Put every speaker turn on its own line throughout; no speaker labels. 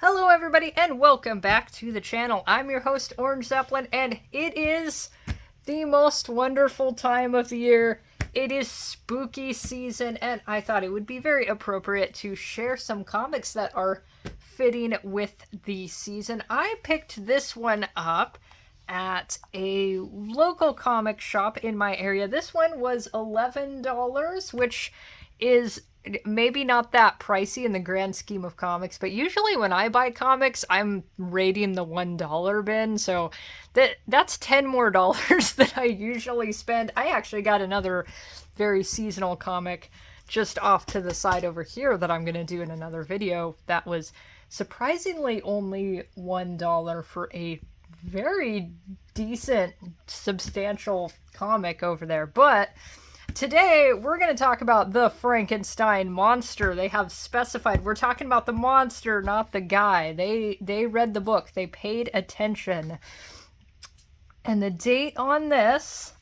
Hello everybody and welcome back to the channel. I'm your host Orange Zeppelin and it is the most wonderful time of the year. It is spooky season and I thought it would be very appropriate to share some comics that are fitting with the season. I picked this one up at a local comic shop in my area. This one was $11, which is maybe not that pricey in the grand scheme of comics, but usually when I buy comics, I'm rating the $1 bin, so that's 10 more dollars that I usually spend. I actually got another very seasonal comic just off to the side over here that I'm going to do in another video that was surprisingly only $1 for a very decent, substantial comic over there. But today, we're going to talk about the Frankenstein monster. They have specified, we're talking about the monster, not the guy. They read the book. They paid attention. And the date on this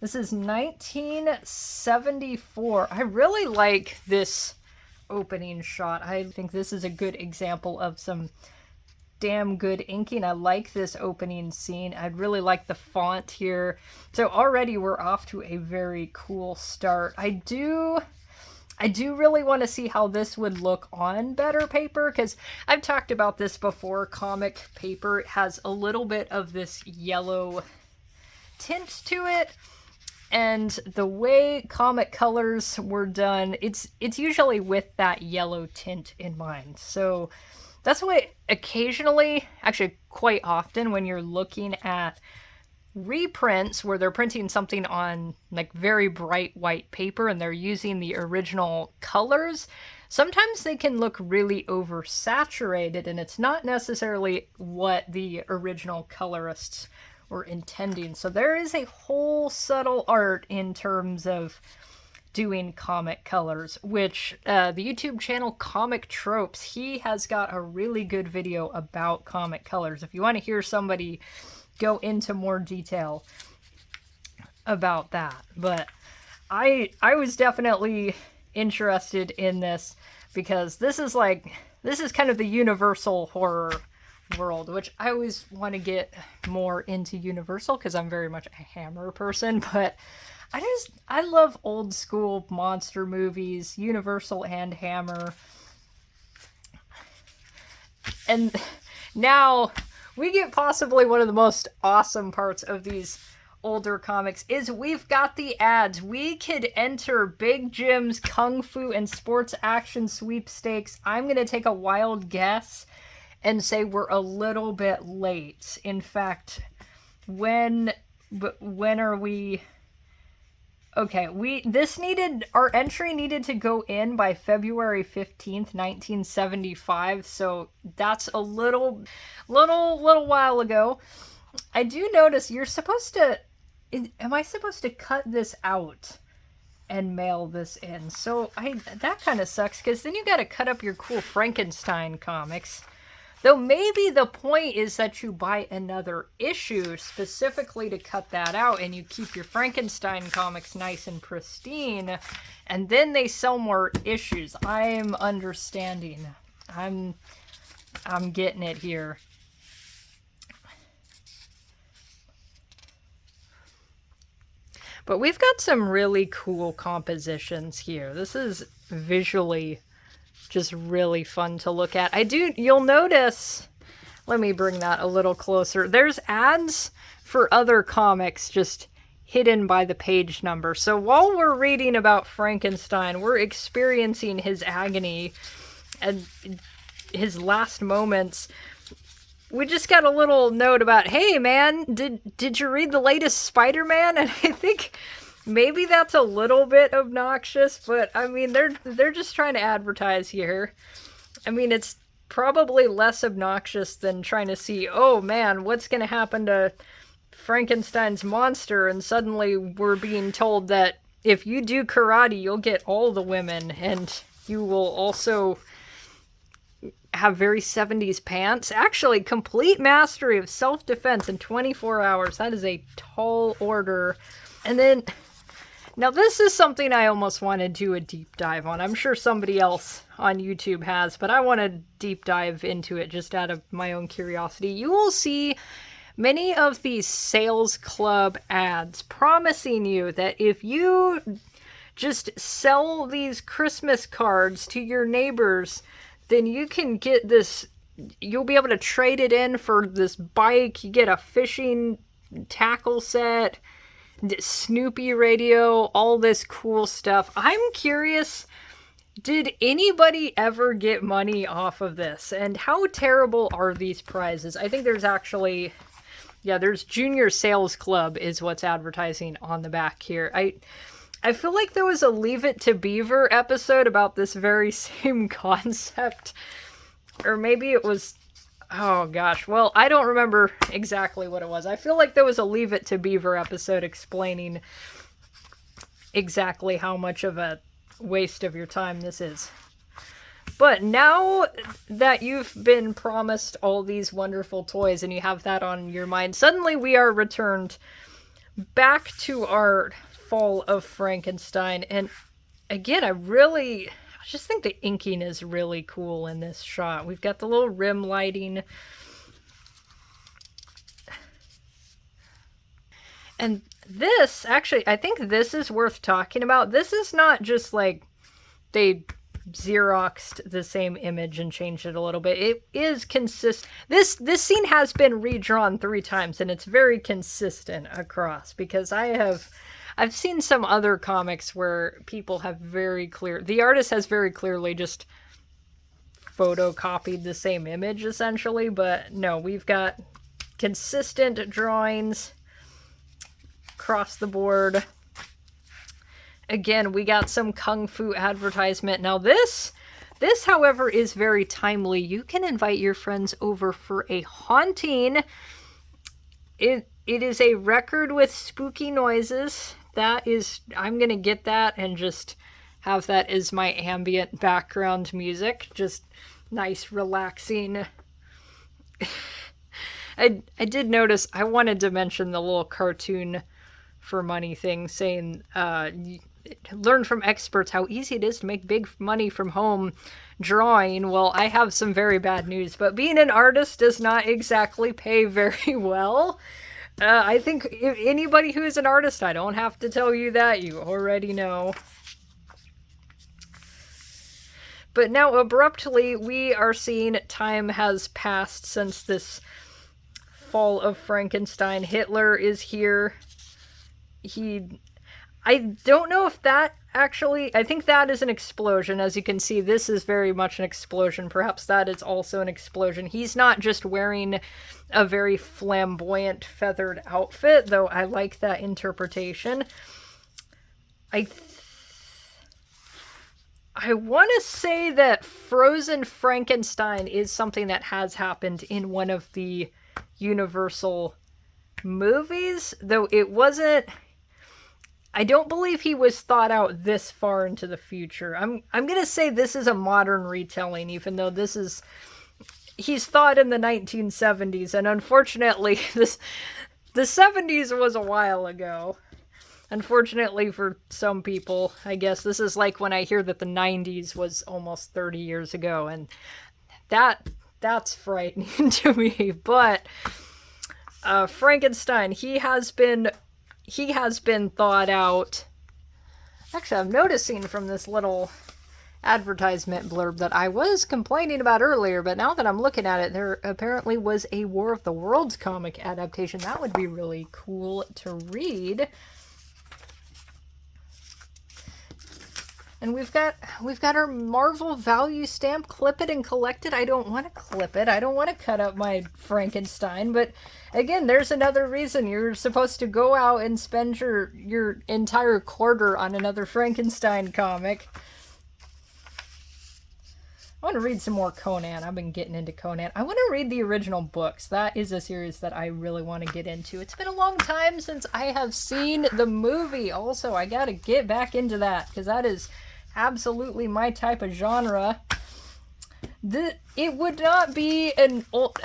is 1974. I really like this opening shot. I think this is a good example of some damn good inking. I like this opening scene. I really like the font here. So already we're off to a very cool start. I do really want to see how this would look on better paper, because I've talked about this before. Comic paper has a little bit of this yellow tint to it, and the way comic colors were done, it's usually with that yellow tint in mind. So that's why occasionally, actually quite often, when you're looking at reprints where they're printing something on like very bright white paper and they're using the original colors, sometimes they can look really oversaturated and it's not necessarily what the original colorists were intending. So there is a whole subtle art in terms of doing comic colors, which the YouTube channel Comic Tropes, he has got a really good video about comic colors if you want to hear somebody go into more detail about that. But I was definitely interested in this because this is kind of the universal horror world, which I always want to get more into Universal because I'm very much a Hammer person, but I love old school monster movies, Universal and Hammer. And now we get possibly one of the most awesome parts of these older comics is we've got the ads. We could enter Big Jim's Kung Fu and Sports Action Sweepstakes. I'm going to take a wild guess and say we're a little bit late. In fact, when are we? Okay, our entry needed to go in by February 15th, 1975, so that's a little while ago. I do notice you're supposed to, am I supposed to cut this out and mail this in? So that kind of sucks, because then you gotta cut up your cool Frankenstein comics. Though maybe the point is that you buy another issue specifically to cut that out and you keep your Frankenstein comics nice and pristine, and then they sell more issues. I'm understanding. I'm getting it here. But we've got some really cool compositions here. This is visually just really fun to look at. You'll notice, let me bring that a little closer. There's ads for other comics just hidden by the page number. So while we're reading about Frankenstein, we're experiencing his agony and his last moments. We just got a little note about, hey man, did you read the latest Spider-Man? And I think maybe that's a little bit obnoxious, but I mean, they're just trying to advertise here. I mean, it's probably less obnoxious than trying to see, oh man, what's going to happen to Frankenstein's monster? And suddenly we're being told that if you do karate, you'll get all the women, and you will also have very 70s pants. Actually, complete mastery of self-defense in 24 hours. That is a tall order. And then Now, this is something I almost want to do a deep dive on. I'm sure somebody else on YouTube has, but I want to deep dive into it just out of my own curiosity. You will see many of these sales club ads promising you that if you just sell these Christmas cards to your neighbors, then you can get this, you'll be able to trade it in for this bike, you get a fishing tackle set, Snoopy radio, all this cool stuff. I'm curious, did anybody ever get money off of this? And how terrible are these prizes? I think there's actually, yeah, there's Junior Sales Club is what's advertising on the back here. I feel like there was a Leave It to Beaver episode about this very same concept. Or maybe it was, oh gosh, well, I don't remember exactly what it was. I feel like there was a Leave It to Beaver episode explaining exactly how much of a waste of your time this is. But now that you've been promised all these wonderful toys and you have that on your mind, suddenly we are returned back to our Fall of Frankenstein. And again, I just think the inking is really cool in this shot. We've got the little rim lighting. And this, actually, I think this is worth talking about. This is not just like they Xeroxed the same image and changed it a little bit. It is consistent. This scene has been redrawn 3 times, and it's very consistent across, because I've seen some other comics where people have the artist has very clearly just photocopied the same image, essentially, but no, we've got consistent drawings across the board. Again, we got some Kung Fu advertisement. Now this, however, is very timely. You can invite your friends over for a haunting. It is a record with spooky noises. That is, I'm going to get that and just have that as my ambient background music. Just nice, relaxing. I did notice, I wanted to mention the little cartoon for money thing saying, learn from experts how easy it is to make big money from home drawing. Well, I have some very bad news, but being an artist does not exactly pay very well. I think if anybody who is an artist, I don't have to tell you that, you already know. But now abruptly we are seeing time has passed since this Fall of Frankenstein. Hitler is here. I don't know if that actually, I think that is an explosion. As you can see, this is very much an explosion. Perhaps that is also an explosion. He's not just wearing a very flamboyant feathered outfit, though I like that interpretation. I want to say that Frozen Frankenstein is something that has happened in one of the Universal movies, though it wasn't, I don't believe he was thought out this far into the future. I'm going to say this is a modern retelling, even though he's thought in the 1970s, and unfortunately the 70s was a while ago. Unfortunately for some people, I guess this is like when I hear that the 90s was almost 30 years ago, and that's frightening to me. But Frankenstein, he has been thought out. Actually, I'm noticing from this little advertisement blurb that I was complaining about earlier, but now that I'm looking at it, there apparently was a War of the Worlds comic adaptation. That would be really cool to read. And we've got our Marvel value stamp. Clip it and collect it. I don't want to clip it. I don't want to cut up my Frankenstein. But again, there's another reason you're supposed to go out and spend your entire quarter on another Frankenstein comic. I want to read some more Conan. I've been getting into Conan. I want to read the original books. That is a series that I really want to get into. It's been a long time since I have seen the movie. Also, I got to get back into that because that is absolutely my type of genre. It would not be an old...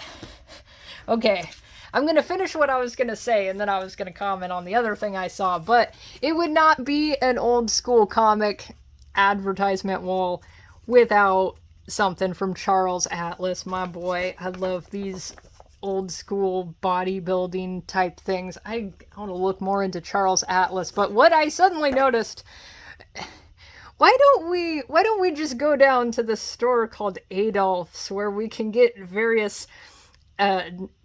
Okay, I'm going to finish what I was going to say, and then I was going to comment on the other thing I saw, but it would not be an old school comic advertisement wall without something from Charles Atlas, my boy. I love these old school bodybuilding type things. I want to look more into Charles Atlas, but what I suddenly noticed, why don't we just go down to the store called Adolph's, where we can get various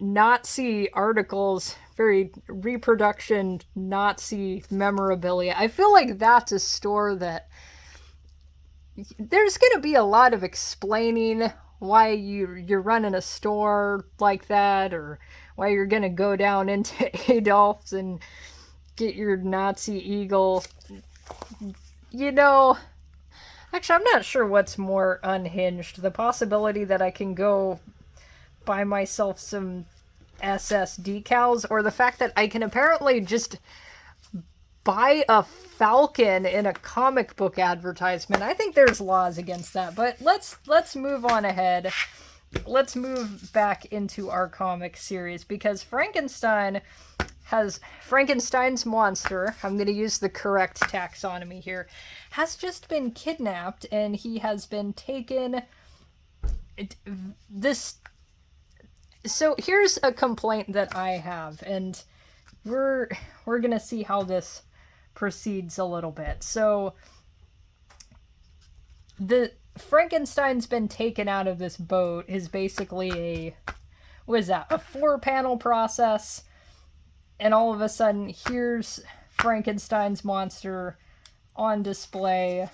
Nazi articles, very reproduction Nazi memorabilia. I feel like that's a store that there's going to be a lot of explaining why you're running a store like that, or why you're going to go down into Adolph's and get your Nazi eagle. You know, actually, I'm not sure what's more unhinged. The possibility that I can go buy myself some SS decals, or the fact that I can apparently just buy a falcon in a comic book advertisement. I think there's laws against that, but let's move on ahead. Let's move back into our comic series, because Frankenstein's monster, I'm going to use the correct taxonomy here, has just been kidnapped, and he has been taken. So here's a complaint that I have, and we're going to see how this proceeds a little bit. So the Frankenstein's been taken out of this boat is basically a 4-panel process, and all of a sudden here's Frankenstein's monster on display.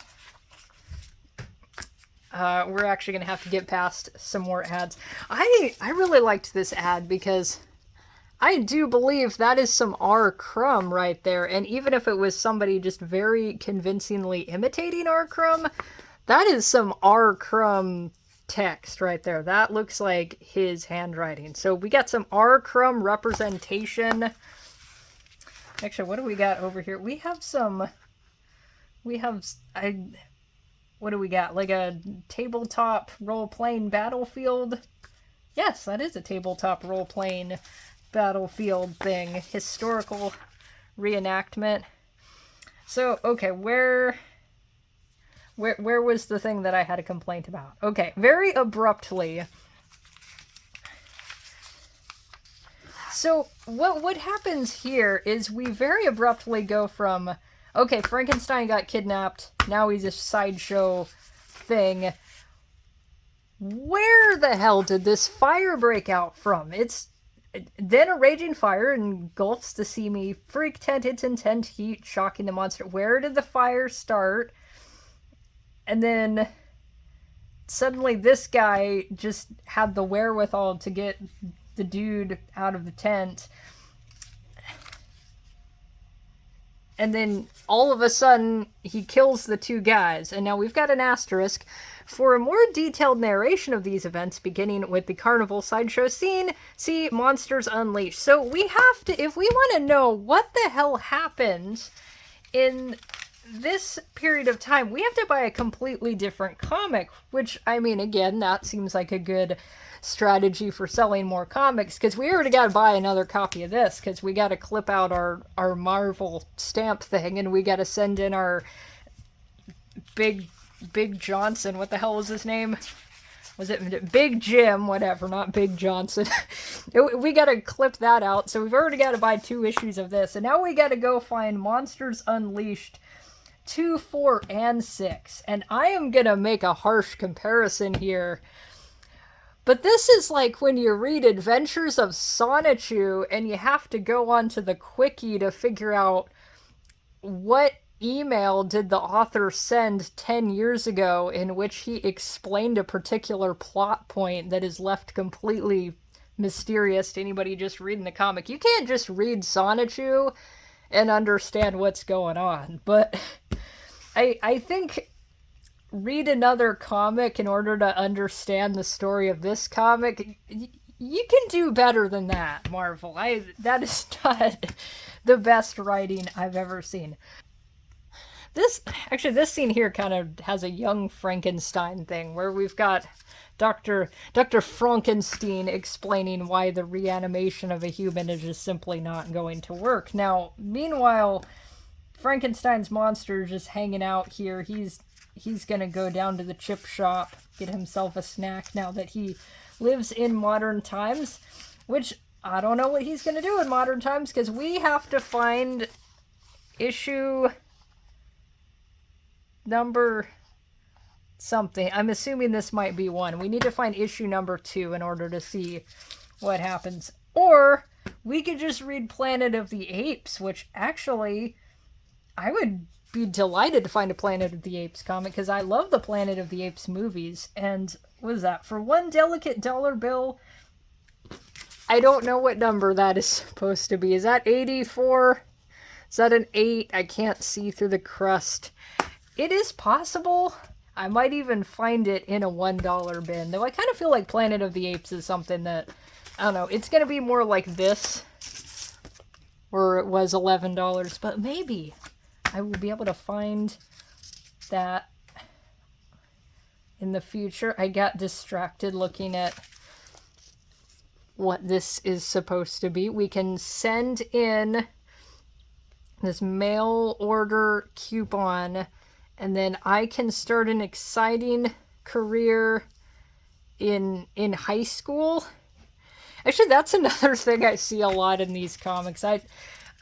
We're actually going to have to get past some more ads. I really liked this ad, because I do believe that is some R. Crumb right there, and even if it was somebody just very convincingly imitating R. Crumb, that is some R. Crumb text right there. That looks like his handwriting. So we got some R. Crumb representation. Actually, what do we got over here? What do we got? Like a tabletop role-playing battlefield? Yes, that is a tabletop role-playing battlefield thing. Historical reenactment. So, okay, where was the thing that I had a complaint about? Okay, very abruptly. So, what happens here is we very abruptly go from, okay, Frankenstein got kidnapped, now he's a sideshow thing. Where the hell did this fire break out from? It's then a raging fire engulfs the seamy freak tent. Its intense heat shocking the monster. Where did the fire start? And then suddenly this guy just had the wherewithal to get the dude out of the tent. And then all of a sudden he kills the two guys. And now we've got an asterisk. For a more detailed narration of these events, beginning with the carnival sideshow scene, see Monsters Unleashed. So we have to, if we want to know what the hell happened in this period of time, we have to buy a completely different comic, which, I mean, again, that seems like a good strategy for selling more comics, because we already got to buy another copy of this, because we got to clip out our Marvel stamp thing, and we got to send in our Big Johnson. What the hell was his name? Was it Big Jim? Whatever, not Big Johnson. We gotta clip that out, so we've already got to buy 2 issues of this, and now we gotta go find Monsters Unleashed 2, 4, and 6. And I am gonna make a harsh comparison here, but this is like when you read Adventures of Sonichu and you have to go onto the Quickie to figure out what email did the author send 10 years ago in which he explained a particular plot point that is left completely mysterious to anybody just reading the comic. You can't just read Sonichu and understand what's going on, but I think read another comic in order to understand the story of this comic. You can do better than that, Marvel. That is not the best writing I've ever seen. this scene here kind of has a young Frankenstein thing where we've got Dr. Frankenstein explaining why the reanimation of a human is just simply not going to work. Now, meanwhile, Frankenstein's monster is just hanging out here. He's gonna go down to the chip shop, get himself a snack now that he lives in modern times, which I don't know what he's gonna do in modern times because we have to find issue number something. I'm assuming this might be 1. We need to find issue number 2 in order to see what happens. Or we could just read Planet of the Apes, which actually I would be delighted to find a Planet of the Apes comic because I love the Planet of the Apes movies. And what is that? For one delicate dollar bill, I don't know what number that is supposed to be. Is that 84? Is that an 8? I can't see through the crust. It is possible. I might even find it in a $1 bin. Though I kind of feel like Planet of the Apes is something that, I don't know, it's going to be more like this, where it was $11. But maybe I will be able to find that in the future. I got distracted looking at what this is supposed to be. We can send in this mail order coupon, and then I can start an exciting career in high school. Actually, that's another thing I see a lot in these comics. I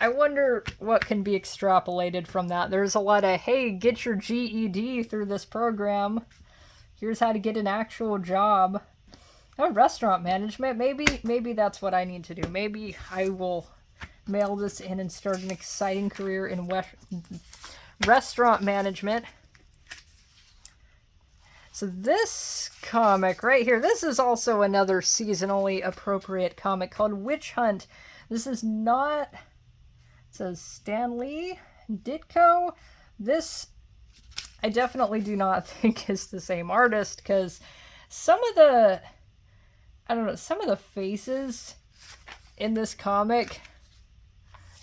wonder what can be extrapolated from that. There's a lot of, hey, get your GED through this program. Here's how to get an actual job. Oh, restaurant management. Maybe that's what I need to do. Maybe I will mail this in and start an exciting career in restaurant management. So this comic right here, this is also another seasonally appropriate comic called Witch Hunt. This is not, it says Stan Lee Ditko. This I definitely do not think is the same artist because some of the, I don't know, some of the faces in this comic,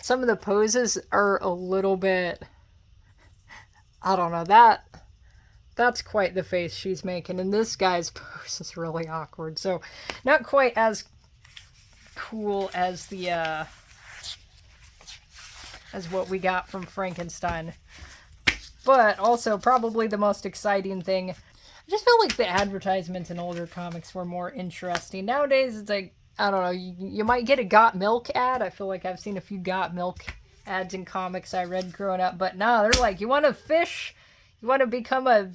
some of the poses are a little bit, I don't know, that's quite the face she's making, and this guy's pose is really awkward, so not quite as cool as the, as what we got from Frankenstein, but also probably the most exciting thing. I just felt like the advertisements in older comics were more interesting. Nowadays, it's like, I don't know, you might get a Got Milk ad. I feel like I've seen a few Got Milk ads in comics I read growing up, but nah, they're like, you want to fish? You want to become a...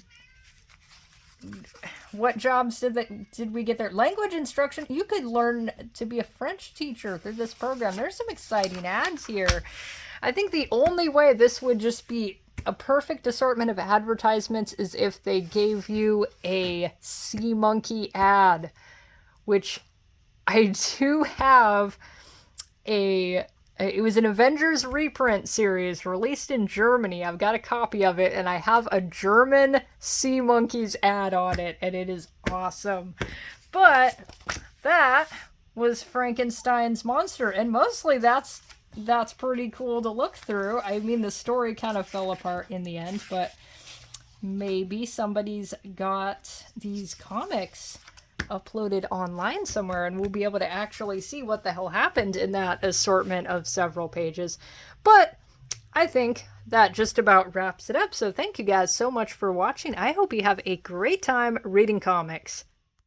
What jobs did we get there? Language instruction? You could learn to be a French teacher through this program. There's some exciting ads here. I think the only way this would just be a perfect assortment of advertisements is if they gave you a Sea Monkey ad, which I do have it was an Avengers reprint series released in Germany. I've got a copy of it, and I have a German Sea Monkeys ad on it, and it is awesome. But that was Frankenstein's monster, and mostly that's pretty cool to look through. I mean, the story kind of fell apart in the end, but maybe somebody's got these comics uploaded online somewhere and we'll be able to actually see what the hell happened in that assortment of several pages. But I think that just about wraps it up. So thank you guys so much for watching. I hope you have a great time reading comics.